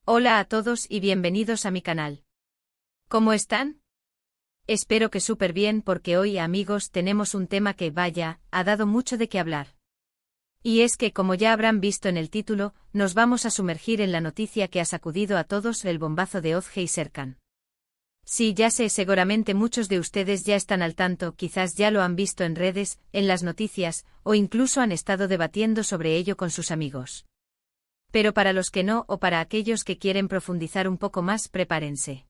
Hola a todos y bienvenidos a mi canal. ¿Cómo están? Espero que súper bien porque hoy, amigos, tenemos un tema que, vaya, ha dado mucho de qué hablar. Y es que, como ya habrán visto en el título, nos vamos a sumergir en la noticia que ha sacudido a todos, el bombazo de Ozge y Serkan. Sí, ya sé, seguramente muchos de ustedes ya están al tanto, quizás ya lo han visto en redes, en las noticias, o incluso han estado debatiendo sobre ello con sus amigos. Pero para los que no, o para aquellos que quieren profundizar un poco más, prepárense.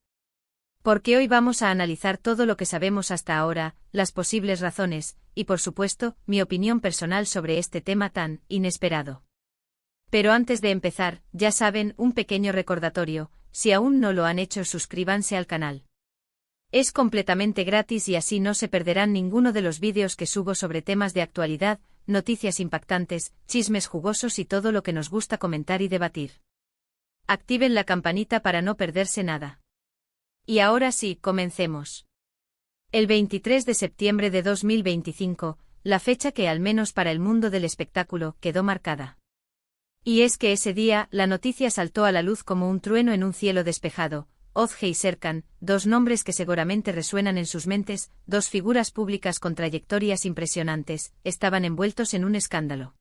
Porque hoy vamos a analizar todo lo que sabemos hasta ahora, las posibles razones, y por supuesto, mi opinión personal sobre este tema tan inesperado. Pero antes de empezar, ya saben, un pequeño recordatorio: si aún no lo han hecho, suscríbanse al canal. Es completamente gratis y así no se perderán ninguno de los vídeos que subo sobre temas de actualidad, noticias impactantes, chismes jugosos y todo lo que nos gusta comentar y debatir. Activen la campanita para no perderse nada. Y ahora sí, comencemos. El 23 de septiembre de 2025, la fecha que, al menos para el mundo del espectáculo, quedó marcada. Y es que ese día, la noticia saltó a la luz como un trueno en un cielo despejado. Ozge y Serkan, dos nombres que seguramente resuenan en sus mentes, dos figuras públicas con trayectorias impresionantes, estaban envueltos en un escándalo.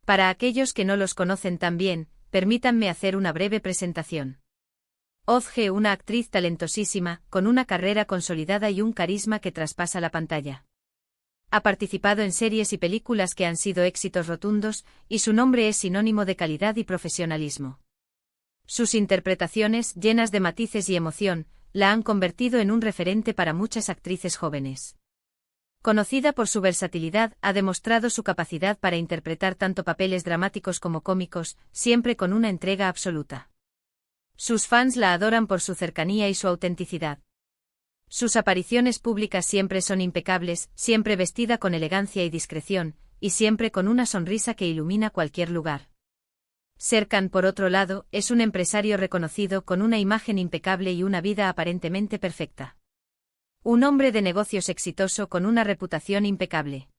Para aquellos que no los conocen tan bien, permítanme hacer una breve presentación. Ozge, una actriz talentosísima, con una carrera consolidada y un carisma que traspasa la pantalla. Ha participado en series y películas que han sido éxitos rotundos, y su nombre es sinónimo de calidad y profesionalismo. Sus interpretaciones, llenas de matices y emoción, la han convertido en un referente para muchas actrices jóvenes. Conocida por su versatilidad, ha demostrado su capacidad para interpretar tanto papeles dramáticos como cómicos, siempre con una entrega absoluta. Sus fans la adoran por su cercanía y su autenticidad. Sus apariciones públicas siempre son impecables, siempre vestida con elegancia y discreción, y siempre con una sonrisa que ilumina cualquier lugar. Serkan, por otro lado, es un empresario reconocido con una imagen impecable y una vida aparentemente perfecta. Un hombre de negocios exitoso con una reputación impecable.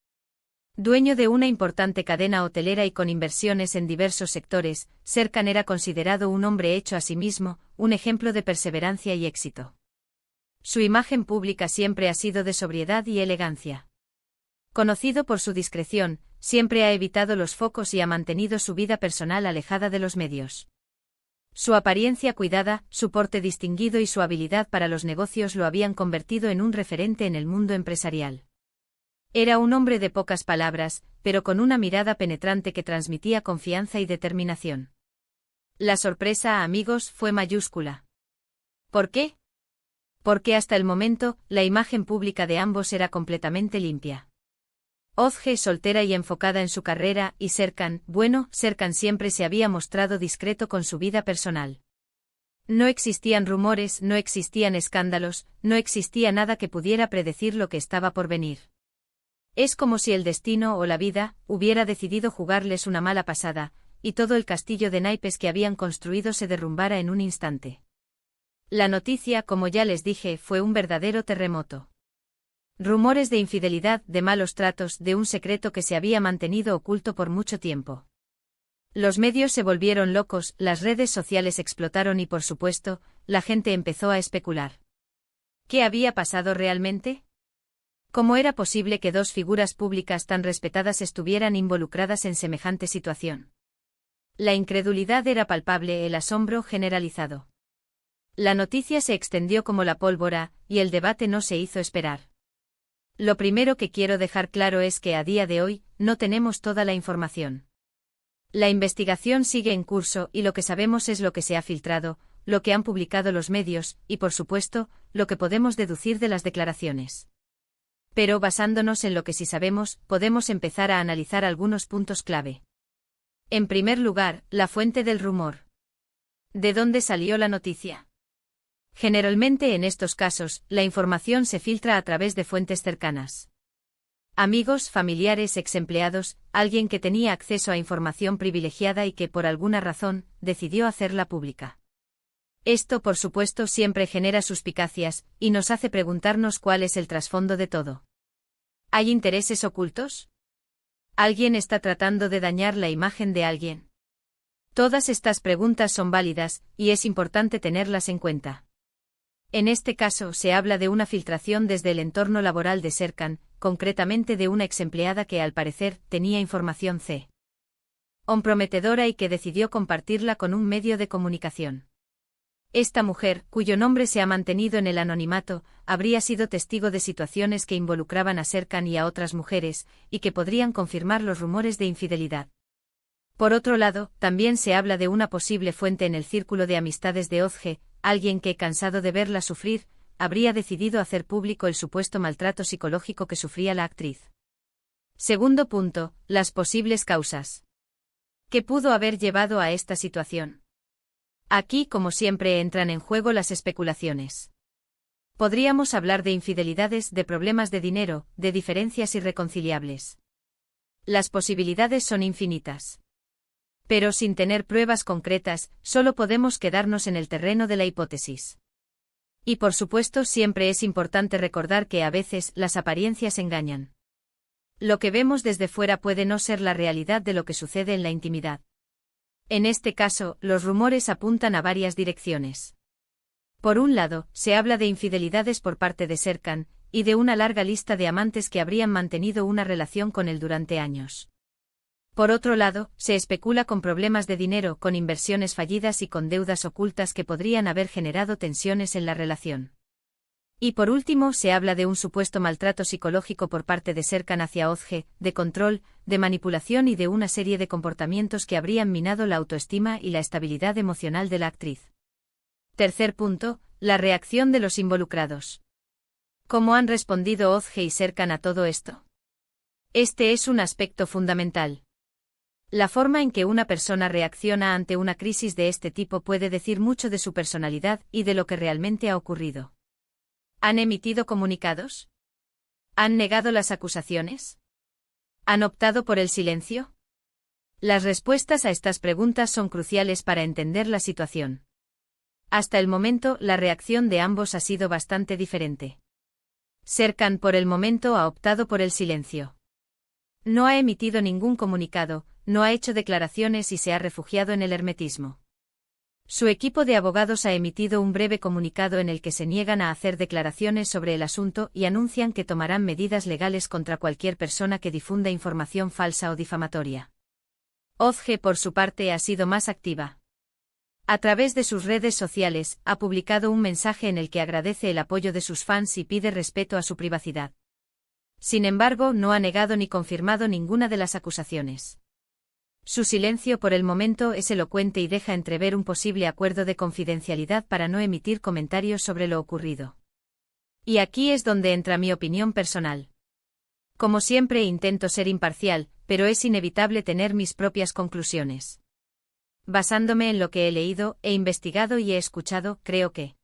Dueño de una importante cadena hotelera y con inversiones en diversos sectores, Serkan era considerado un hombre hecho a sí mismo, un ejemplo de perseverancia y éxito. Su imagen pública siempre ha sido de sobriedad y elegancia. Conocido por su discreción, siempre ha evitado los focos y ha mantenido su vida personal alejada de los medios. Su apariencia cuidada, su porte distinguido y su habilidad para los negocios lo habían convertido en un referente en el mundo empresarial. Era un hombre de pocas palabras, pero con una mirada penetrante que transmitía confianza y determinación. La sorpresa, amigos, fue mayúscula. ¿Por qué? Porque hasta el momento, la imagen pública de ambos era completamente limpia. Ozge soltera y enfocada en su carrera, y Serkan siempre se había mostrado discreto con su vida personal. No existían rumores, no existían escándalos, no existía nada que pudiera predecir lo que estaba por venir. Es como si el destino o la vida hubiera decidido jugarles una mala pasada, y todo el castillo de naipes que habían construido se derrumbara en un instante. La noticia, como ya les dije, fue un verdadero terremoto. Rumores de infidelidad, de malos tratos, de un secreto que se había mantenido oculto por mucho tiempo. Los medios se volvieron locos, las redes sociales explotaron y, por supuesto, la gente empezó a especular. ¿Qué había pasado realmente? ¿Cómo era posible que dos figuras públicas tan respetadas estuvieran involucradas en semejante situación? La incredulidad era palpable, el asombro generalizado. La noticia se extendió como la pólvora, y el debate no se hizo esperar. Lo primero que quiero dejar claro es que a día de hoy, no tenemos toda la información. La investigación sigue en curso y lo que sabemos es lo que se ha filtrado, lo que han publicado los medios, y por supuesto, lo que podemos deducir de las declaraciones. Pero basándonos en lo que sí sabemos, podemos empezar a analizar algunos puntos clave. En primer lugar, la fuente del rumor. ¿De dónde salió la noticia? Generalmente en estos casos, la información se filtra a través de fuentes cercanas. Amigos, familiares, exempleados, alguien que tenía acceso a información privilegiada y que por alguna razón, decidió hacerla pública. Esto, por supuesto, siempre genera suspicacias, y nos hace preguntarnos cuál es el trasfondo de todo. ¿Hay intereses ocultos? ¿Alguien está tratando de dañar la imagen de alguien? Todas estas preguntas son válidas, y es importante tenerlas en cuenta. En este caso se habla de una filtración desde el entorno laboral de Serkan, concretamente de una exempleada que al parecer tenía información comprometedora y que decidió compartirla con un medio de comunicación. Esta mujer, cuyo nombre se ha mantenido en el anonimato, habría sido testigo de situaciones que involucraban a Serkan y a otras mujeres, y que podrían confirmar los rumores de infidelidad. Por otro lado, también se habla de una posible fuente en el círculo de amistades de Ozge, alguien que, cansado de verla sufrir, habría decidido hacer público el supuesto maltrato psicológico que sufría la actriz. Segundo punto, las posibles causas. ¿Qué pudo haber llevado a esta situación? Aquí, como siempre, entran en juego las especulaciones. Podríamos hablar de infidelidades, de problemas de dinero, de diferencias irreconciliables. Las posibilidades son infinitas. Pero sin tener pruebas concretas, solo podemos quedarnos en el terreno de la hipótesis. Y por supuesto siempre es importante recordar que a veces las apariencias engañan. Lo que vemos desde fuera puede no ser la realidad de lo que sucede en la intimidad. En este caso, los rumores apuntan a varias direcciones. Por un lado, se habla de infidelidades por parte de Serkan, y de una larga lista de amantes que habrían mantenido una relación con él durante años. Por otro lado, se especula con problemas de dinero, con inversiones fallidas y con deudas ocultas que podrían haber generado tensiones en la relación. Y por último, se habla de un supuesto maltrato psicológico por parte de Serkan hacia Ozge, de control, de manipulación y de una serie de comportamientos que habrían minado la autoestima y la estabilidad emocional de la actriz. Tercer punto, la reacción de los involucrados. ¿Cómo han respondido Ozge y Serkan a todo esto? Este es un aspecto fundamental. La forma en que una persona reacciona ante una crisis de este tipo puede decir mucho de su personalidad y de lo que realmente ha ocurrido. ¿Han emitido comunicados? ¿Han negado las acusaciones? ¿Han optado por el silencio? Las respuestas a estas preguntas son cruciales para entender la situación. Hasta el momento, la reacción de ambos ha sido bastante diferente. Serkan por el momento ha optado por el silencio. No ha emitido ningún comunicado, no ha hecho declaraciones y se ha refugiado en el hermetismo. Su equipo de abogados ha emitido un breve comunicado en el que se niegan a hacer declaraciones sobre el asunto y anuncian que tomarán medidas legales contra cualquier persona que difunda información falsa o difamatoria. Ozge, por su parte, ha sido más activa. A través de sus redes sociales, ha publicado un mensaje en el que agradece el apoyo de sus fans y pide respeto a su privacidad. Sin embargo, no ha negado ni confirmado ninguna de las acusaciones. Su silencio por el momento es elocuente y deja entrever un posible acuerdo de confidencialidad para no emitir comentarios sobre lo ocurrido. Y aquí es donde entra mi opinión personal. Como siempre intento ser imparcial, pero es inevitable tener mis propias conclusiones. Basándome en lo que he leído, he investigado y he escuchado, creo que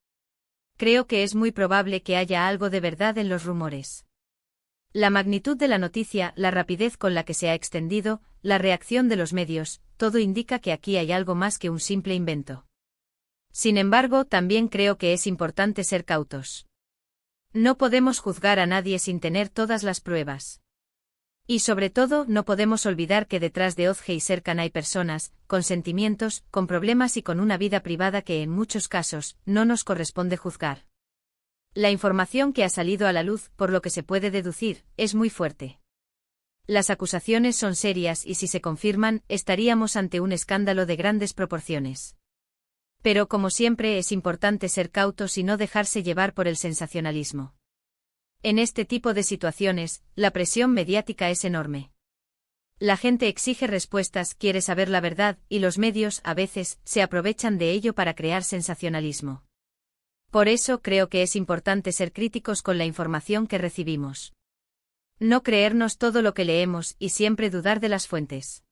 es muy probable que haya algo de verdad en los rumores. La magnitud de la noticia, la rapidez con la que se ha extendido, la reacción de los medios, todo indica que aquí hay algo más que un simple invento. Sin embargo, también creo que es importante ser cautos. No podemos juzgar a nadie sin tener todas las pruebas. Y sobre todo, no podemos olvidar que detrás de Ozge y Serkan hay personas, con sentimientos, con problemas y con una vida privada que en muchos casos, no nos corresponde juzgar. La información que ha salido a la luz, por lo que se puede deducir, es muy fuerte. Las acusaciones son serias y si se confirman, estaríamos ante un escándalo de grandes proporciones. Pero como siempre es importante ser cautos y no dejarse llevar por el sensacionalismo. En este tipo de situaciones, la presión mediática es enorme. La gente exige respuestas, quiere saber la verdad, y los medios, a veces, se aprovechan de ello para crear sensacionalismo. Por eso creo que es importante ser críticos con la información que recibimos. No creernos todo lo que leemos y siempre dudar de las fuentes.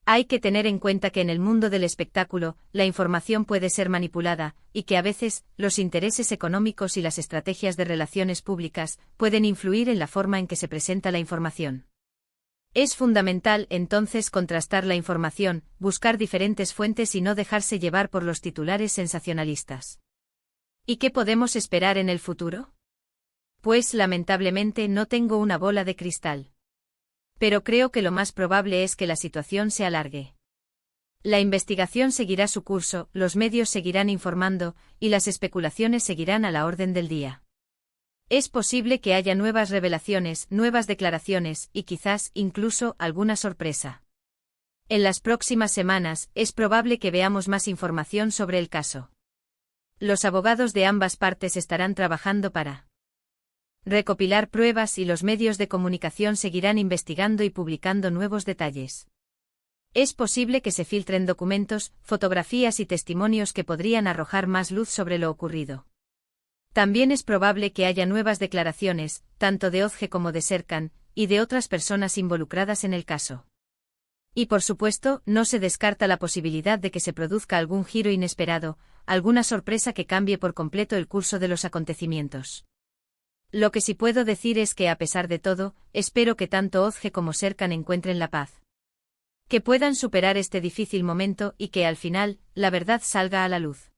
Hay que tener en cuenta que en el mundo del espectáculo, la información puede ser manipulada, y que a veces, los intereses económicos y las estrategias de relaciones públicas pueden influir en la forma en que se presenta la información. Es fundamental, entonces, contrastar la información, buscar diferentes fuentes y no dejarse llevar por los titulares sensacionalistas. ¿Y qué podemos esperar en el futuro? Pues lamentablemente no tengo una bola de cristal. Pero creo que lo más probable es que la situación se alargue. La investigación seguirá su curso, los medios seguirán informando, y las especulaciones seguirán a la orden del día. Es posible que haya nuevas revelaciones, nuevas declaraciones, y quizás, incluso, alguna sorpresa. En las próximas semanas, es probable que veamos más información sobre el caso. Los abogados de ambas partes estarán trabajando para recopilar pruebas y los medios de comunicación seguirán investigando y publicando nuevos detalles. Es posible que se filtren documentos, fotografías y testimonios que podrían arrojar más luz sobre lo ocurrido. También es probable que haya nuevas declaraciones, tanto de Ozge como de Serkan, y de otras personas involucradas en el caso. Y por supuesto, no se descarta la posibilidad de que se produzca algún giro inesperado, alguna sorpresa que cambie por completo el curso de los acontecimientos. Lo que sí puedo decir es que a pesar de todo, espero que tanto Ozge como Serkan encuentren la paz. Que puedan superar este difícil momento y que al final, la verdad salga a la luz.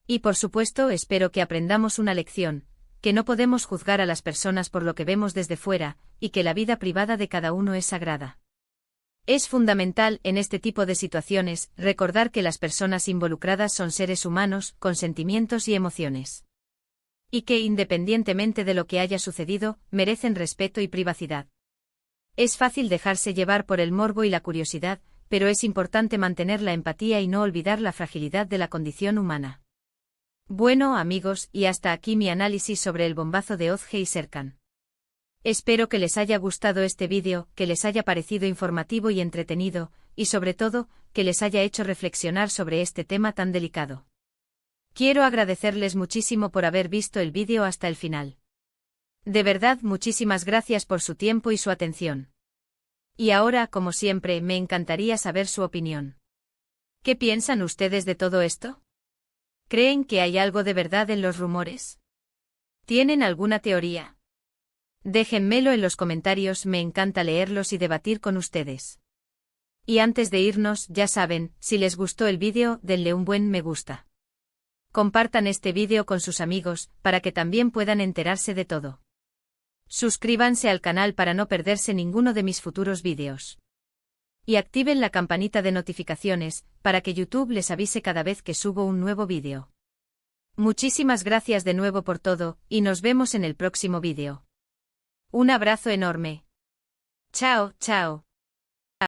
Y por supuesto espero que aprendamos una lección, que no podemos juzgar a las personas por lo que vemos desde fuera, y que la vida privada de cada uno es sagrada. Es fundamental, en este tipo de situaciones, recordar que las personas involucradas son seres humanos, con sentimientos y emociones. Y que, independientemente de lo que haya sucedido, merecen respeto y privacidad. Es fácil dejarse llevar por el morbo y la curiosidad, pero es importante mantener la empatía y no olvidar la fragilidad de la condición humana. Bueno, amigos, y hasta aquí mi análisis sobre el bombazo de Ozge y Serkan. Espero que les haya gustado este vídeo, que les haya parecido informativo y entretenido, y sobre todo, que les haya hecho reflexionar sobre este tema tan delicado. Quiero agradecerles muchísimo por haber visto el vídeo hasta el final. De verdad, muchísimas gracias por su tiempo y su atención. Y ahora, como siempre, me encantaría saber su opinión. ¿Qué piensan ustedes de todo esto? ¿Creen que hay algo de verdad en los rumores? ¿Tienen alguna teoría? Déjenmelo en los comentarios, me encanta leerlos y debatir con ustedes. Y antes de irnos, ya saben, si les gustó el vídeo, denle un buen me gusta. Compartan este vídeo con sus amigos, para que también puedan enterarse de todo. Suscríbanse al canal para no perderse ninguno de mis futuros vídeos. Y activen la campanita de notificaciones, para que YouTube les avise cada vez que subo un nuevo vídeo. Muchísimas gracias de nuevo por todo, y nos vemos en el próximo vídeo. Un abrazo enorme. Chao, chao.